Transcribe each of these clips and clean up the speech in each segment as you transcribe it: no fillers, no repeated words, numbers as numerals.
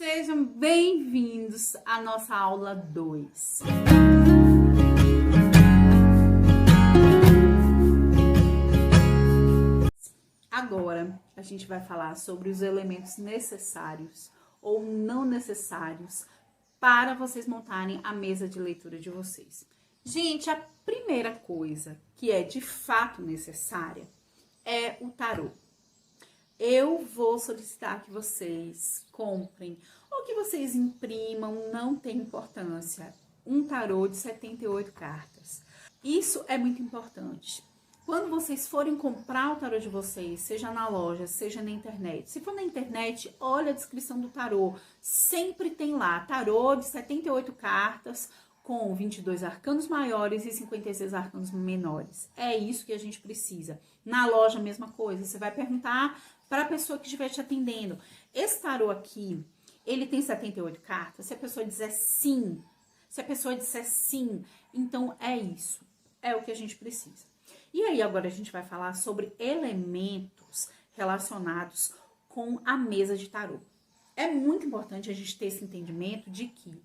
Sejam bem-vindos à nossa aula 2. Agora, a gente vai falar sobre os elementos necessários ou não necessários para vocês montarem a mesa de leitura de vocês. Gente, a primeira coisa que é de fato necessária é o tarô. Eu vou solicitar que vocês comprem ou que vocês imprimam, não tem importância, um tarô de 78 cartas. Isso é muito importante. Quando vocês forem comprar o tarô de vocês, seja na loja, seja na internet. Se for na internet, olha a descrição do tarô. Sempre tem lá, tarô de 78 cartas com 22 arcanos maiores e 56 arcanos menores. É isso que a gente precisa. Na loja, a mesma coisa. Você vai perguntar para a pessoa que estiver te atendendo. Esse tarô aqui, ele tem 78 cartas? Se a pessoa disser sim, então é isso. É o que a gente precisa. E aí, agora a gente vai falar sobre elementos relacionados com a mesa de tarô. É muito importante a gente ter esse entendimento de que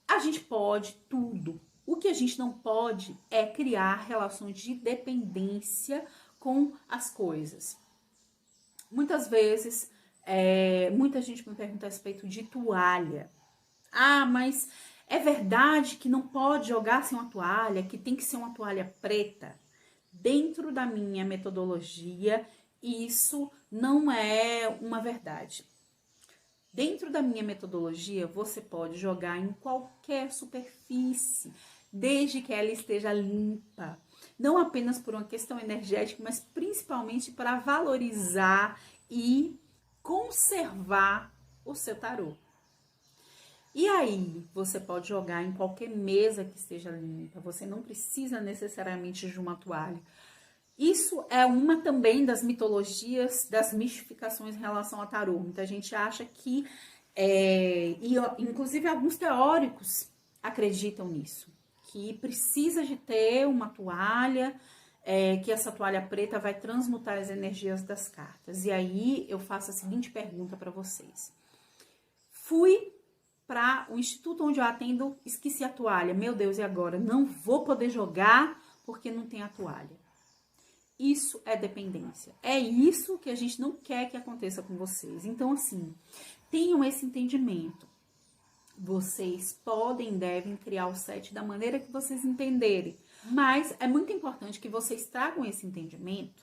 a gente pode tudo. O que a gente não pode é criar relações de dependência com as coisas. Muitas vezes, muita gente me pergunta a respeito de toalha. Ah, mas é verdade que não pode jogar sem uma toalha, que tem que ser uma toalha preta? Dentro da minha metodologia, isso não é uma verdade. Dentro da minha metodologia, você pode jogar em qualquer superfície, desde que ela esteja limpa. Não apenas por uma questão energética, mas principalmente para valorizar e conservar o seu tarô. E aí, você pode jogar em qualquer mesa que esteja limpa. Você não precisa necessariamente de uma toalha. Isso é uma também das mitologias, das mistificações em relação ao tarô. Muita gente acha que, inclusive alguns teóricos acreditam nisso, que precisa de ter uma toalha, que essa toalha preta vai transmutar as energias das cartas. E aí eu faço a seguinte pergunta para vocês. Fui para o instituto onde eu atendo, esqueci a toalha. Meu Deus, e agora? Não vou poder jogar porque não tem a toalha. Isso é dependência. É isso que a gente não quer que aconteça com vocês. Então, assim, tenham esse entendimento. Vocês podem, devem criar o set da maneira que vocês entenderem. Mas é muito importante que vocês tragam esse entendimento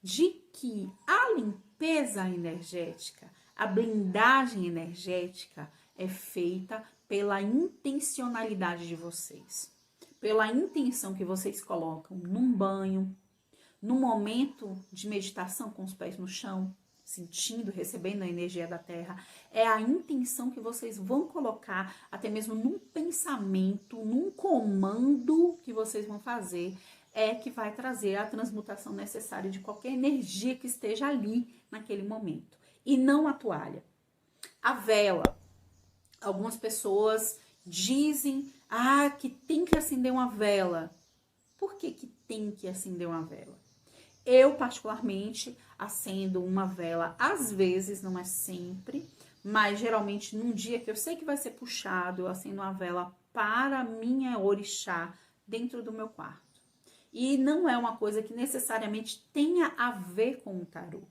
de que a limpeza energética, a blindagem energética é feita pela intencionalidade de vocês. Pela intenção que vocês colocam num banho, no momento de meditação com os pés no chão, sentindo, recebendo a energia da terra, é a intenção que vocês vão colocar, até mesmo num pensamento, num comando que vocês vão fazer, que vai trazer a transmutação necessária de qualquer energia que esteja ali naquele momento. E não a toalha. A vela. Algumas pessoas dizem, que tem que acender uma vela. Por que que tem que acender uma vela? Eu, particularmente, acendo uma vela, às vezes, não é sempre, mas geralmente num dia que eu sei que vai ser puxado, eu acendo uma vela para minha orixá dentro do meu quarto. E não é uma coisa que necessariamente tenha a ver com o tarô.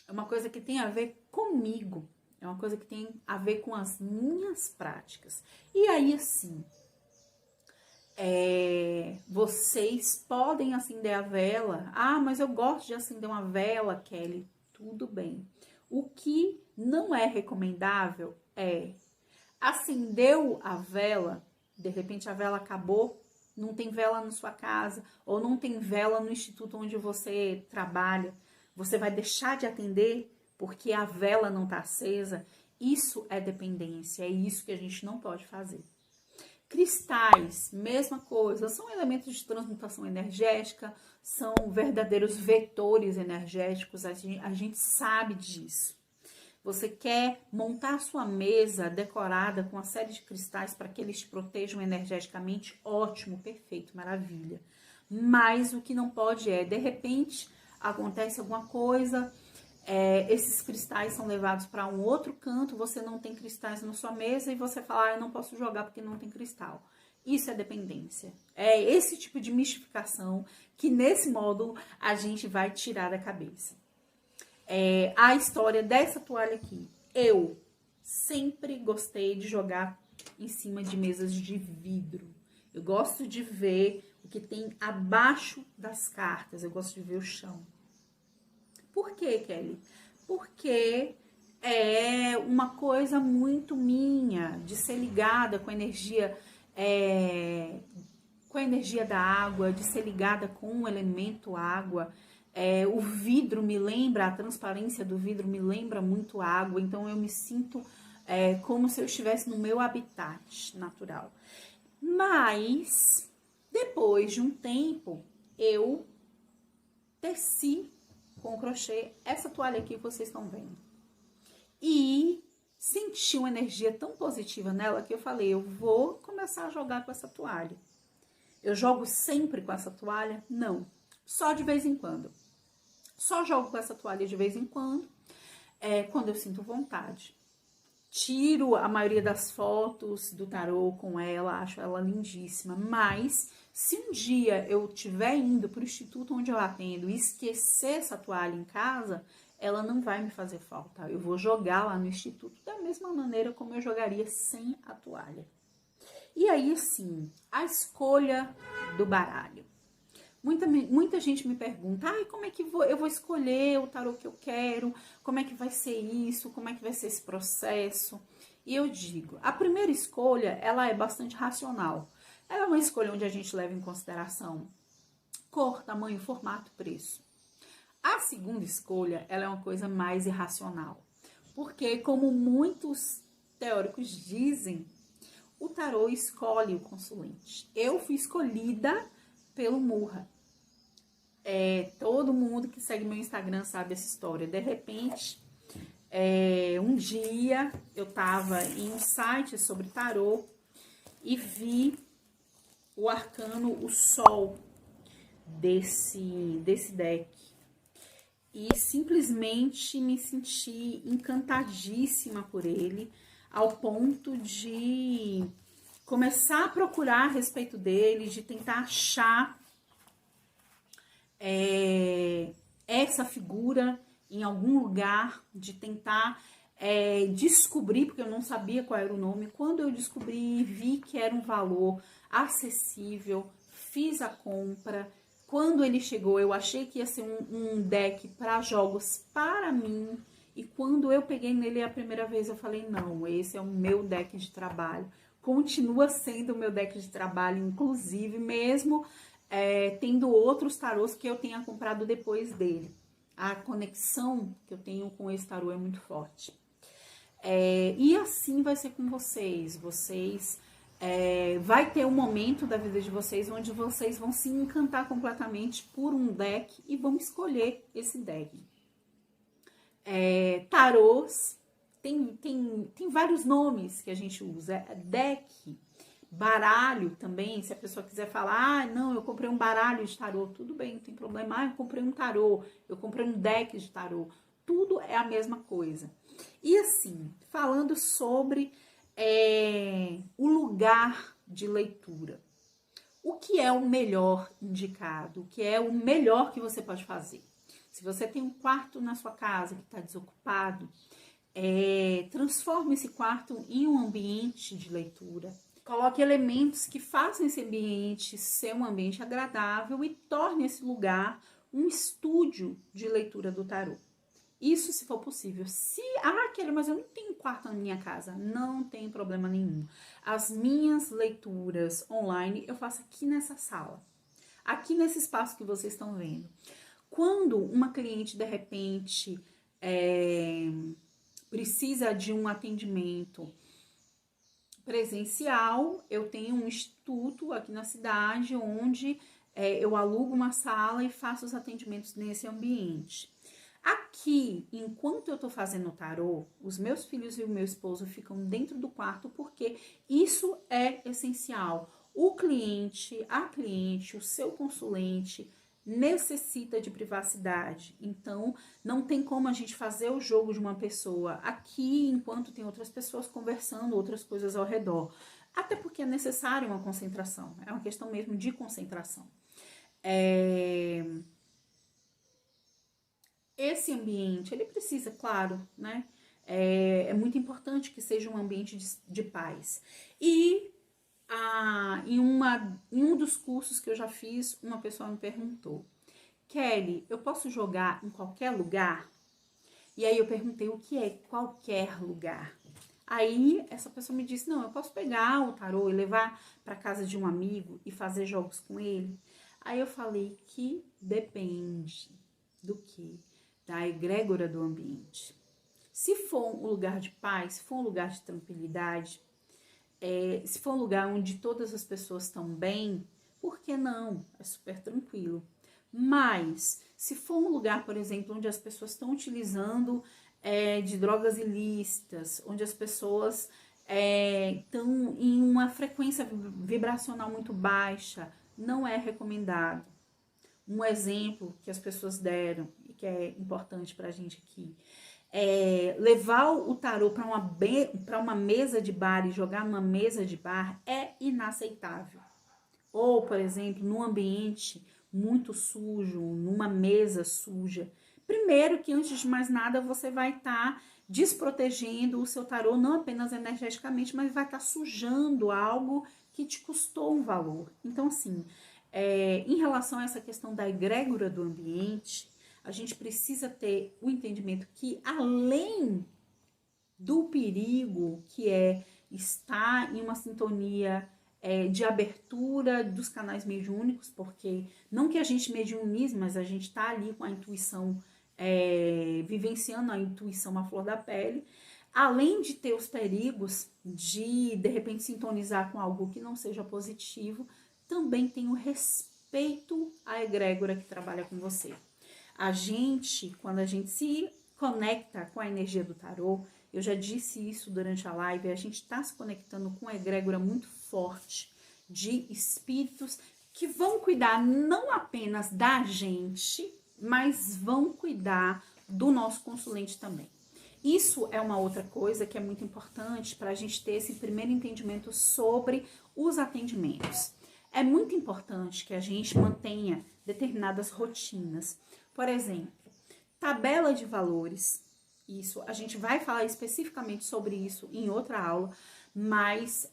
É uma coisa que tem a ver comigo. É uma coisa que tem a ver com as minhas práticas. E aí, assim, vocês podem acender a vela. Ah, mas eu gosto de acender uma vela, Kelly. Tudo bem. O que não é recomendável é acendeu a vela, de repente a vela acabou, não tem vela na sua casa, ou não tem vela no instituto onde você trabalha. Você vai deixar de atender porque a vela não está acesa? Isso é dependência, é isso que a gente não pode fazer. Cristais, mesma coisa, são elementos de transmutação energética, são verdadeiros vetores energéticos, a gente sabe disso. Você quer montar a sua mesa decorada com uma série de cristais para que eles te protejam energeticamente? Ótimo, perfeito, maravilha. Mas o que não pode de repente, acontece alguma coisa, esses cristais são levados para um outro canto, você não tem cristais na sua mesa e você fala, eu não posso jogar porque não tem cristal. Isso é dependência. É esse tipo de mistificação que nesse módulo a gente vai tirar da cabeça. A história dessa toalha aqui. Eu sempre gostei de jogar em cima de mesas de vidro. Eu gosto de ver o que tem abaixo das cartas. Eu gosto de ver o chão. Por quê, Kelly? Porque é uma coisa muito minha, de ser ligada com a energia da água, de ser ligada com o elemento água. O vidro me lembra, a transparência do vidro me lembra muito água, então eu me sinto como se eu estivesse no meu habitat natural. Mas, depois de um tempo, eu teci com crochê essa toalha aqui que vocês estão vendo. E senti uma energia tão positiva nela que eu falei, eu vou começar a jogar com essa toalha. Eu jogo sempre com essa toalha? Não, só de vez em quando. Só jogo com essa toalha de vez em quando, quando eu sinto vontade. Tiro a maioria das fotos do tarô com ela, acho ela lindíssima, mas se um dia eu estiver indo para o instituto onde eu atendo e esquecer essa toalha em casa, ela não vai me fazer falta. Eu vou jogar lá no instituto da mesma maneira como eu jogaria sem a toalha. E aí, assim, a escolha do baralho. Muita gente me pergunta, como é que eu vou escolher o tarô que eu quero? Como é que vai ser isso? Como é que vai ser esse processo? E eu digo, a primeira escolha, ela é bastante racional. Ela é uma escolha onde a gente leva em consideração cor, tamanho, formato, preço. A segunda escolha, ela é uma coisa mais irracional. Porque, como muitos teóricos dizem, o tarô escolhe o consulente. Eu fui escolhida pelo Murra. Todo mundo que segue meu Instagram sabe essa história. De repente, um dia eu tava em um site sobre tarô e vi o arcano, o sol desse deck. E simplesmente me senti encantadíssima por ele, ao ponto de começar a procurar a respeito dele, de tentar achar essa figura em algum lugar, de tentar descobrir, porque eu não sabia qual era o nome. Quando eu descobri, vi que era um valor acessível, fiz a compra. Quando ele chegou, eu achei que ia ser um deck para jogos para mim. E quando eu peguei nele a primeira vez, eu falei, não, esse é o meu deck de trabalho. Continua sendo o meu deck de trabalho, inclusive, mesmo tendo outros tarôs que eu tenha comprado depois dele. A conexão que eu tenho com esse tarô é muito forte. E assim vai ser com vocês. Vai ter um momento da vida de vocês onde vocês vão se encantar completamente por um deck e vão escolher esse deck. Tarôs, tem vários nomes que a gente usa. Deck, baralho também, se a pessoa quiser falar, não, eu comprei um baralho de tarô, tudo bem, não tem problema. Eu comprei um tarô, eu comprei um deck de tarô, tudo é a mesma coisa. E assim, falando sobre o lugar de leitura, o que é o melhor indicado, o que é o melhor que você pode fazer? Se você tem um quarto na sua casa que está desocupado, transforme esse quarto em um ambiente de leitura. Coloque elementos que façam esse ambiente ser um ambiente agradável e torne esse lugar um estúdio de leitura do tarô. Isso se for possível. Kelly, mas eu não tenho quarto na minha casa. Não tem problema nenhum. As minhas leituras online eu faço aqui nessa sala. Aqui nesse espaço que vocês estão vendo. Quando uma cliente, de repente, precisa de um atendimento presencial, eu tenho um instituto aqui na cidade onde eu alugo uma sala e faço os atendimentos nesse ambiente. Aqui, enquanto eu tô fazendo o tarô, os meus filhos e o meu esposo ficam dentro do quarto porque isso é essencial. O cliente, a cliente, o seu consulente necessita de privacidade. Então, não tem como a gente fazer o jogo de uma pessoa aqui, enquanto tem outras pessoas conversando, outras coisas ao redor. Até porque é necessário uma concentração. É uma questão mesmo de concentração. Esse ambiente, ele precisa, claro, né? É muito importante que seja um ambiente de paz. E em um dos cursos que eu já fiz, uma pessoa me perguntou: Kelly, eu posso jogar em qualquer lugar? E aí eu perguntei o que é qualquer lugar. Aí essa pessoa me disse: não, eu posso pegar o tarô e levar para casa de um amigo e fazer jogos com ele. Aí eu falei que depende do que? Da egrégora do ambiente. Se for um lugar de paz, se for um lugar de tranquilidade, se for um lugar onde todas as pessoas estão bem, por que não? É super tranquilo. Mas, se for um lugar, por exemplo, onde as pessoas estão utilizando de drogas ilícitas, onde as pessoas estão em uma frequência vibracional muito baixa, não é recomendado. Um exemplo que as pessoas deram, e que é importante para a gente aqui, levar o tarô para uma mesa de bar e jogar numa mesa de bar é inaceitável. Ou, por exemplo, num ambiente muito sujo, numa mesa suja. Primeiro que, antes de mais nada, você vai estar desprotegendo o seu tarô, não apenas energeticamente, mas vai estar sujando algo que te custou um valor. Então, assim, em relação a essa questão da egrégora do ambiente, a gente precisa ter o entendimento que, além do perigo que é estar em uma sintonia de abertura dos canais mediúnicos, porque não que a gente mediunize, mas a gente está ali com a intuição, vivenciando a intuição à flor da pele, além de ter os perigos de repente, sintonizar com algo que não seja positivo, também tem o respeito à egrégora que trabalha com você. A gente, quando a gente se conecta com a energia do tarô, eu já disse isso durante a live, a gente está se conectando com uma egrégora muito forte de espíritos que vão cuidar não apenas da gente, mas vão cuidar do nosso consulente também. Isso é uma outra coisa que é muito importante para a gente ter esse primeiro entendimento sobre os atendimentos. É muito importante que a gente mantenha determinadas rotinas. Por exemplo, tabela de valores. Isso, a gente vai falar especificamente sobre isso em outra aula, mas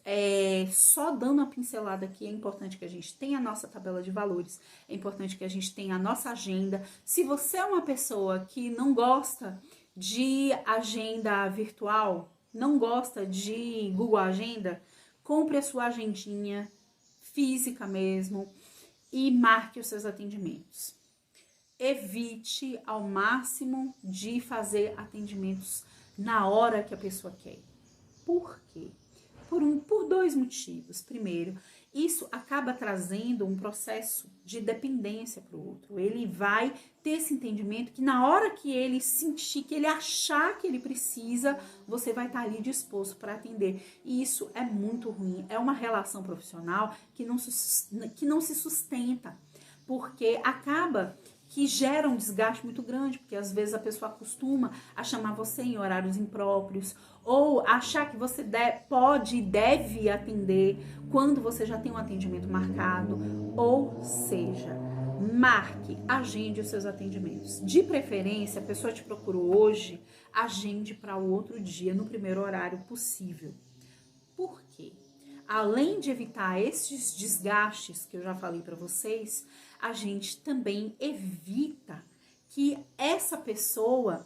só dando uma pincelada aqui, é importante que a gente tenha a nossa tabela de valores, é importante que a gente tenha a nossa agenda. Se você é uma pessoa que não gosta de agenda virtual, não gosta de Google Agenda, compre a sua agendinha física mesmo e marque os seus atendimentos. Evite ao máximo de fazer atendimentos na hora que a pessoa quer. Por quê? Por dois motivos. Primeiro, isso acaba trazendo um processo de dependência para o outro. Ele vai ter esse entendimento que na hora que ele sentir, que ele achar que ele precisa, você vai estar ali disposto para atender. E isso é muito ruim. É uma relação profissional que não se sustenta, porque acaba que gera um desgaste muito grande, porque às vezes a pessoa acostuma a chamar você em horários impróprios, ou achar que você pode e deve atender quando você já tem um atendimento marcado. Ou seja, marque, agende os seus atendimentos. De preferência, a pessoa te procurou hoje, agende para o outro dia, no primeiro horário possível. Por quê? Além de evitar esses desgastes que eu já falei para vocês, a gente também evita que essa pessoa,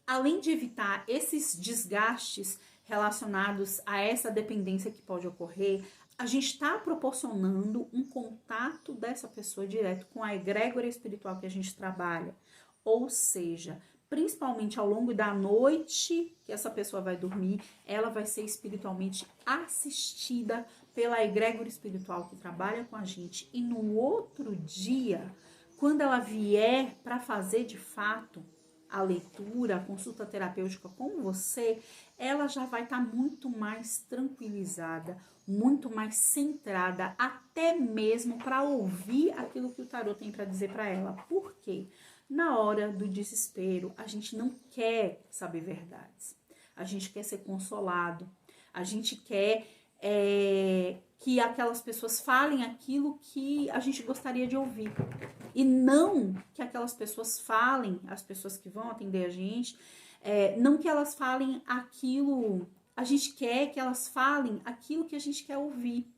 além de evitar esses desgastes relacionados a essa dependência que pode ocorrer, a gente está proporcionando um contato dessa pessoa direto com a egrégora espiritual que a gente trabalha. Ou seja, principalmente ao longo da noite que essa pessoa vai dormir, ela vai ser espiritualmente assistida pela egrégora espiritual que trabalha com a gente. E no outro dia, quando ela vier para fazer de fato a leitura, a consulta terapêutica com você, ela já vai estar muito mais tranquilizada, muito mais centrada, até mesmo para ouvir aquilo que o tarô tem para dizer para ela. Por quê? Na hora do desespero, a gente não quer saber verdades. A gente quer ser consolado. A gente quer que aquelas pessoas falem aquilo que a gente gostaria de ouvir. E não que aquelas pessoas falem, as pessoas que vão atender a gente, não que elas falem aquilo, a gente quer que elas falem aquilo que a gente quer ouvir.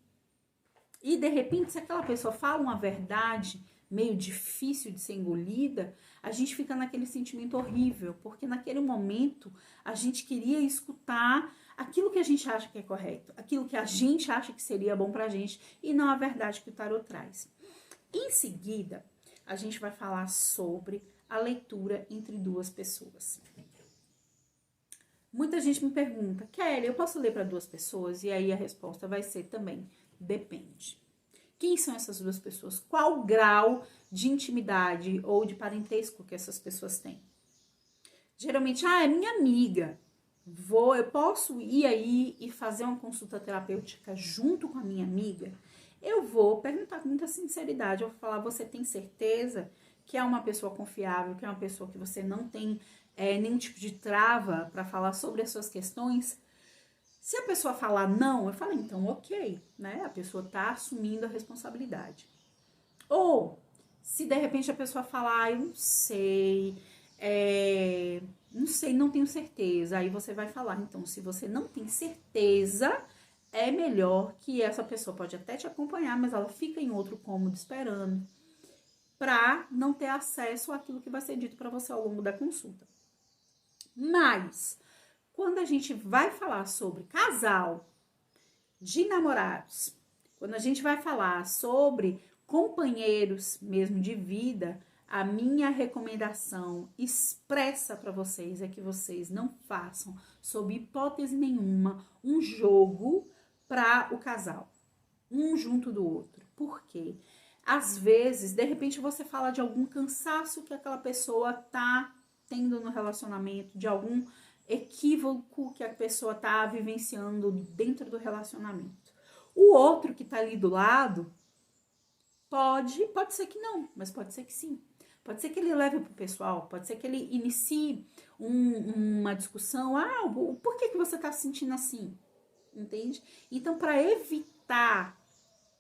E de repente, se aquela pessoa fala uma verdade meio difícil de ser engolida, a gente fica naquele sentimento horrível, porque naquele momento a gente queria escutar aquilo que a gente acha que é correto, aquilo que a gente acha que seria bom pra gente, e não a verdade que o tarô traz. Em seguida, a gente vai falar sobre a leitura entre duas pessoas. Muita gente me pergunta, Kelly, eu posso ler para duas pessoas? E aí a resposta vai ser também, depende. Quem são essas duas pessoas? Qual o grau de intimidade ou de parentesco que essas pessoas têm? Geralmente, é minha amiga. Eu posso ir aí e fazer uma consulta terapêutica junto com a minha amiga? Eu vou perguntar com muita sinceridade. Eu vou falar, você tem certeza que é uma pessoa confiável, que é uma pessoa que você não tem nenhum tipo de trava para falar sobre as suas questões? Se a pessoa falar não, eu falo, então ok, né? A pessoa tá assumindo a responsabilidade. Ou, se de repente a pessoa falar, eu não sei, não tenho certeza, aí você vai falar, então, se você não tem certeza, é melhor que essa pessoa pode até te acompanhar, mas ela fica em outro cômodo esperando, para não ter acesso àquilo que vai ser dito para você ao longo da consulta. Mas, quando a gente vai falar sobre casal de namorados, quando a gente vai falar sobre companheiros mesmo de vida, a minha recomendação expressa para vocês é que vocês não façam, sob hipótese nenhuma, um jogo para o casal, um junto do outro. Por quê? Às vezes, de repente, você fala de algum cansaço que aquela pessoa tá tendo no relacionamento, de algum equívoco que a pessoa tá vivenciando dentro do relacionamento. O outro que tá ali do lado, pode ser que não, mas pode ser que sim. Pode ser que ele leve pro pessoal, pode ser que ele inicie uma discussão. Por que você tá se sentindo assim? Entende? Então, para evitar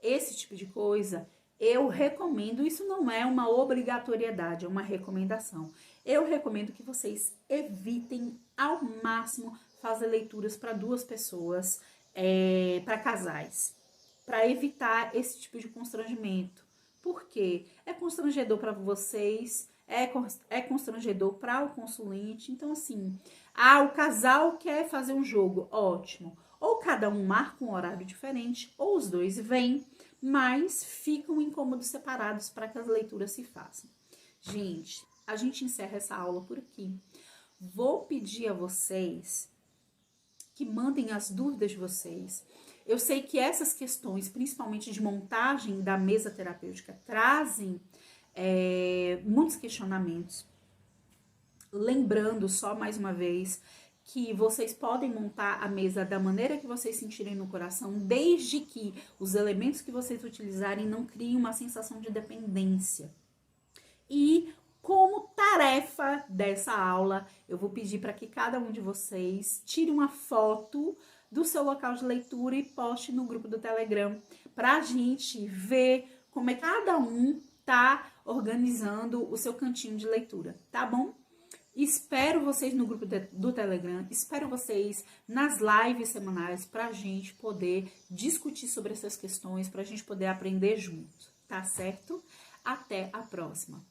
esse tipo de coisa, eu recomendo, isso não é uma obrigatoriedade, é uma recomendação. Eu recomendo que vocês evitem ao máximo fazer leituras para duas pessoas, para casais, para evitar esse tipo de constrangimento. Por quê? É constrangedor para vocês, é constrangedor para o consulente. Então, assim, o casal quer fazer um jogo, ótimo. Ou cada um marca um horário diferente, ou os dois vêm, mas ficam em cômodos separados para que as leituras se façam. Gente, a gente encerra essa aula por aqui. Vou pedir a vocês que mandem as dúvidas de vocês. Eu sei que essas questões, principalmente de montagem da mesa terapêutica, trazem muitos questionamentos. Lembrando só mais uma vez que vocês podem montar a mesa da maneira que vocês sentirem no coração, desde que os elementos que vocês utilizarem não criem uma sensação de dependência. E como tarefa dessa aula, eu vou pedir para que cada um de vocês tire uma foto do seu local de leitura e poste no grupo do Telegram, para a gente ver como é que cada um tá organizando o seu cantinho de leitura, tá bom? Espero vocês no grupo do Telegram, espero vocês nas lives semanais para a gente poder discutir sobre essas questões, para a gente poder aprender junto, tá certo? Até a próxima!